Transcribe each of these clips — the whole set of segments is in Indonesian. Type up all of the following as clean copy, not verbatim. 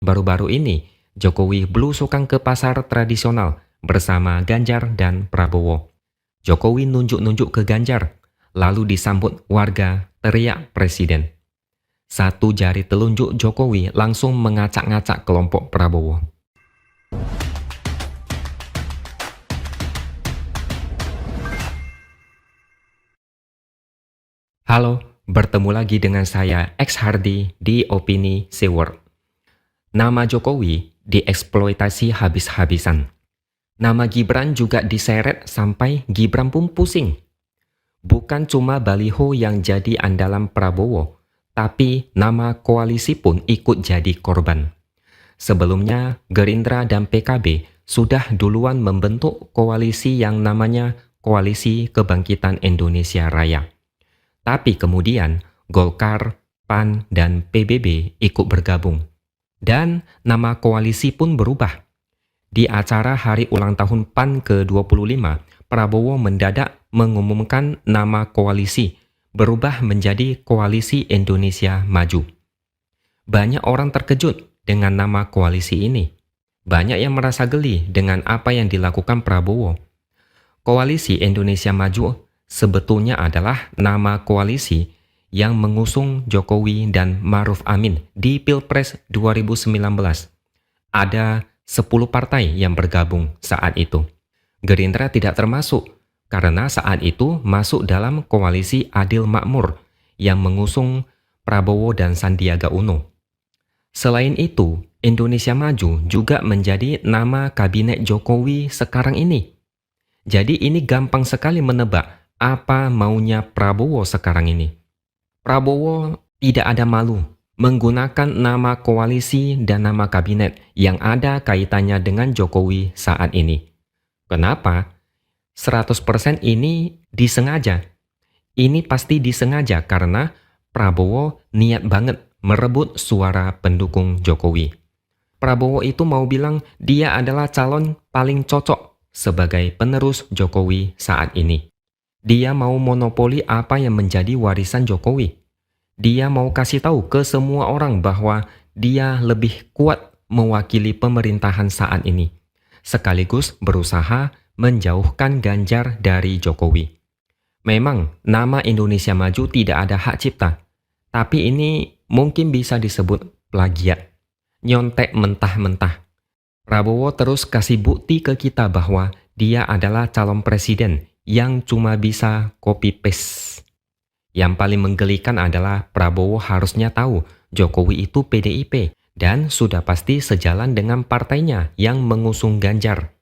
Baru-baru ini, Jokowi belusukan ke pasar tradisional bersama Ganjar dan Prabowo. Jokowi nunjuk-nunjuk ke Ganjar, lalu disambut warga teriak presiden. Satu jari telunjuk Jokowi langsung mengacak-ngacak kelompok Prabowo. Halo, bertemu lagi dengan saya X Hardy di Opini Seward. Nama Jokowi dieksploitasi habis-habisan. Nama Gibran juga diseret sampai Gibran pun pusing. Bukan cuma baliho yang jadi andalan Prabowo, tapi nama koalisi pun ikut jadi korban. Sebelumnya, Gerindra dan PKB sudah duluan membentuk koalisi yang namanya Koalisi Kebangkitan Indonesia Raya. Tapi kemudian Golkar, PAN, dan PBB ikut bergabung. Dan nama koalisi pun berubah. Di acara hari ulang tahun PAN ke-25, Prabowo mendadak mengumumkan nama koalisi berubah menjadi Koalisi Indonesia Maju. Banyak orang terkejut dengan nama koalisi ini. Banyak yang merasa geli dengan apa yang dilakukan Prabowo. Koalisi Indonesia Maju sebetulnya adalah nama koalisi yang mengusung Jokowi dan Ma'ruf Amin di Pilpres 2019. Ada 10 partai yang bergabung saat itu. Gerindra tidak termasuk karena saat itu masuk dalam koalisi Adil Makmur yang mengusung Prabowo dan Sandiaga Uno. Selain itu, Indonesia Maju juga menjadi nama kabinet Jokowi sekarang ini. Jadi ini gampang sekali menebak apa maunya Prabowo sekarang ini. Prabowo tidak ada malu menggunakan nama koalisi dan nama kabinet yang ada kaitannya dengan Jokowi saat ini. Kenapa? 100% ini disengaja. Ini pasti disengaja karena Prabowo niat banget merebut suara pendukung Jokowi. Prabowo itu mau bilang dia adalah calon paling cocok sebagai penerus Jokowi saat ini. Dia mau monopoli apa yang menjadi warisan Jokowi. Dia mau kasih tahu ke semua orang bahwa dia lebih kuat mewakili pemerintahan saat ini, sekaligus berusaha menjauhkan Ganjar dari Jokowi. Memang nama Indonesia Maju tidak ada hak cipta, tapi ini mungkin bisa disebut plagiat, nyontek mentah-mentah. Prabowo terus kasih bukti ke kita bahwa dia adalah calon presiden yang cuma bisa copy-paste. Yang paling menggelikan adalah Prabowo harusnya tahu Jokowi itu PDIP dan sudah pasti sejalan dengan partainya yang mengusung Ganjar.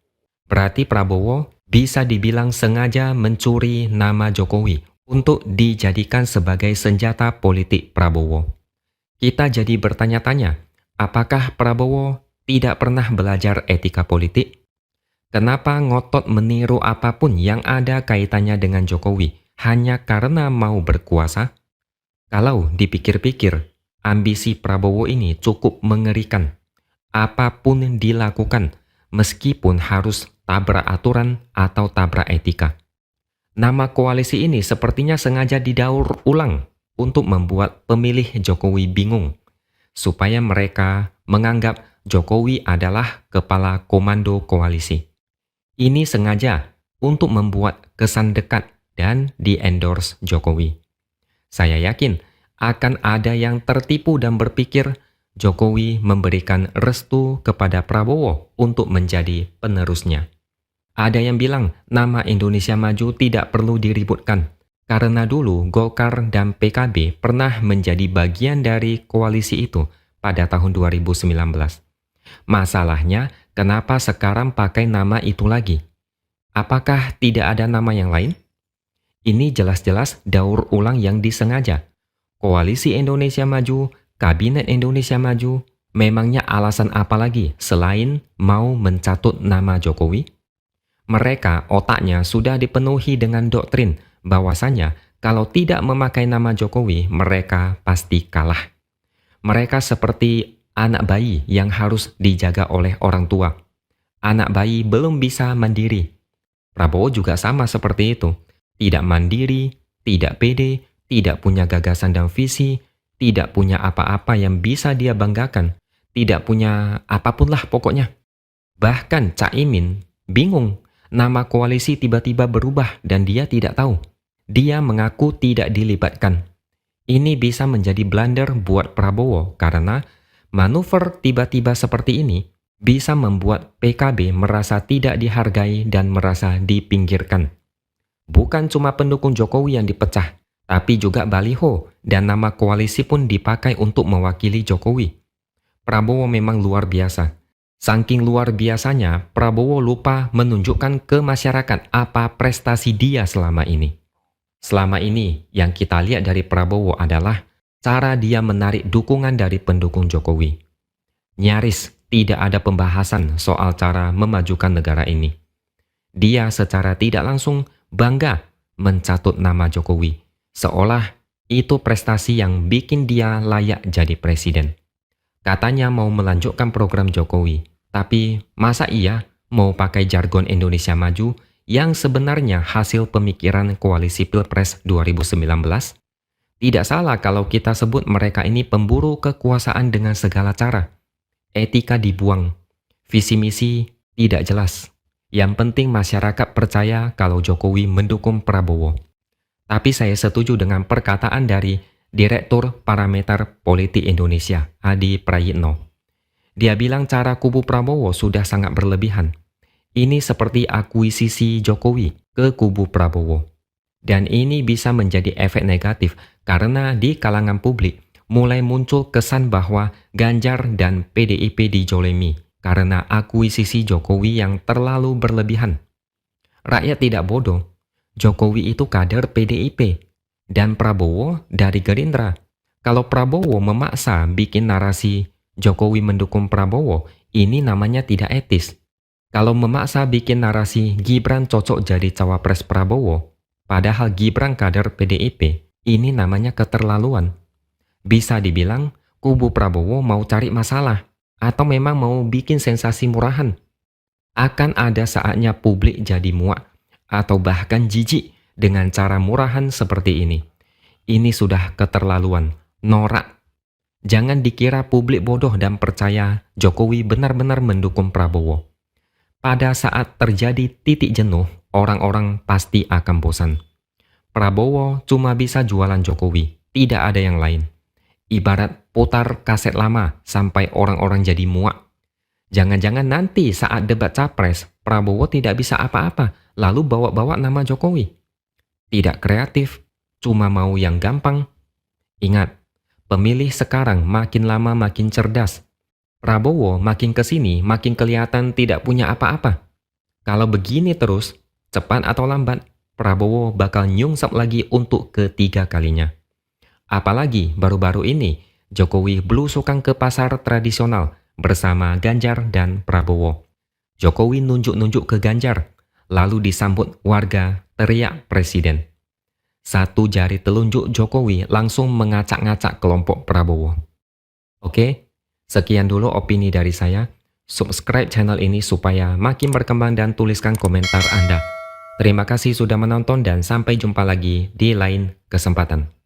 Berarti Prabowo bisa dibilang sengaja mencuri nama Jokowi untuk dijadikan sebagai senjata politik Prabowo. Kita jadi bertanya-tanya, apakah Prabowo tidak pernah belajar etika politik? Kenapa ngotot meniru apapun yang ada kaitannya dengan Jokowi hanya karena mau berkuasa? Kalau dipikir-pikir, ambisi Prabowo ini cukup mengerikan. Apapun dilakukan, meskipun harus tabrak aturan atau tabrak etika. Nama koalisi ini sepertinya sengaja didaur ulang untuk membuat pemilih Jokowi bingung, supaya mereka menganggap Jokowi adalah kepala komando koalisi. Ini sengaja untuk membuat kesan dekat dan di-endorse Jokowi. Saya yakin akan ada yang tertipu dan berpikir Jokowi memberikan restu kepada Prabowo untuk menjadi penerusnya. Ada yang bilang nama Indonesia Maju tidak perlu diributkan, karena dulu Golkar dan PKB pernah menjadi bagian dari koalisi itu pada tahun 2019. Masalahnya, kenapa sekarang pakai nama itu lagi? Apakah tidak ada nama yang lain? Ini jelas-jelas daur ulang yang disengaja. Koalisi Indonesia Maju, Kabinet Indonesia Maju, memangnya alasan apa lagi selain mau mencatut nama Jokowi? Mereka otaknya sudah dipenuhi dengan doktrin bahwasanya kalau tidak memakai nama Jokowi, mereka pasti kalah. Mereka seperti anak bayi yang harus dijaga oleh orang tua. Anak bayi belum bisa mandiri. Prabowo juga sama seperti itu. Tidak mandiri, tidak pede, tidak punya gagasan dan visi, tidak punya apa-apa yang bisa dia banggakan, tidak punya apapun lah pokoknya. Bahkan Caimin bingung, nama koalisi tiba-tiba berubah dan dia tidak tahu. Dia mengaku tidak dilibatkan. Ini bisa menjadi blunder buat Prabowo karena manuver tiba-tiba seperti ini bisa membuat PKB merasa tidak dihargai dan merasa dipinggirkan. Bukan cuma pendukung Jokowi yang dipecah, tapi juga baliho dan nama koalisi pun dipakai untuk mewakili Jokowi. Prabowo memang luar biasa. Saking luar biasanya, Prabowo lupa menunjukkan ke masyarakat apa prestasi dia selama ini. Selama ini, yang kita lihat dari Prabowo adalah cara dia menarik dukungan dari pendukung Jokowi. Nyaris tidak ada pembahasan soal cara memajukan negara ini. Dia secara tidak langsung bangga mencatut nama Jokowi, seolah itu prestasi yang bikin dia layak jadi presiden. Katanya mau melanjutkan program Jokowi, tapi masa iya mau pakai jargon Indonesia Maju yang sebenarnya hasil pemikiran koalisi Pilpres 2019? Tidak salah kalau kita sebut mereka ini pemburu kekuasaan dengan segala cara. Etika dibuang, visi misi tidak jelas. Yang penting masyarakat percaya kalau Jokowi mendukung Prabowo. Tapi saya setuju dengan perkataan dari Direktur Parameter Politik Indonesia, Adi Prayitno. Dia bilang cara kubu Prabowo sudah sangat berlebihan. Ini seperti akuisisi Jokowi ke kubu Prabowo. Dan ini bisa menjadi efek negatif karena di kalangan publik mulai muncul kesan bahwa Ganjar dan PDIP dijolimi karena akuisisi Jokowi yang terlalu berlebihan. Rakyat tidak bodoh. Jokowi itu kader PDIP dan Prabowo dari Gerindra. Kalau Prabowo memaksa bikin narasi Jokowi mendukung Prabowo, ini namanya tidak etis. Kalau memaksa bikin narasi Gibran cocok jadi cawapres Prabowo, padahal Gibran kader PDIP, ini namanya keterlaluan. Bisa dibilang kubu Prabowo mau cari masalah atau memang mau bikin sensasi murahan. Akan ada saatnya publik jadi muak atau bahkan jijik dengan cara murahan seperti ini. Ini sudah keterlaluan, norak. Jangan dikira publik bodoh dan percaya Jokowi benar-benar mendukung Prabowo. Pada saat terjadi titik jenuh, orang-orang pasti akan bosan. Prabowo cuma bisa jualan Jokowi, tidak ada yang lain. Ibarat putar kaset lama sampai orang-orang jadi muak. Jangan-jangan nanti saat debat capres, Prabowo tidak bisa apa-apa, lalu bawa-bawa nama Jokowi. Tidak kreatif, cuma mau yang gampang. Ingat, pemilih sekarang makin lama makin cerdas. Prabowo makin kesini makin kelihatan tidak punya apa-apa. Kalau begini terus, cepat atau lambat, Prabowo bakal nyungsep lagi untuk ketiga kalinya. Apalagi baru-baru ini, Jokowi belusukan ke pasar tradisional bersama Ganjar dan Prabowo. Jokowi nunjuk-nunjuk ke Ganjar, lalu disambut warga teriak presiden. Satu jari telunjuk Jokowi langsung mengacak-ngacak kelompok Prabowo. Oke? Sekian dulu opini dari saya. Subscribe channel ini supaya makin berkembang dan tuliskan komentar Anda. Terima kasih sudah menonton dan sampai jumpa lagi di lain kesempatan.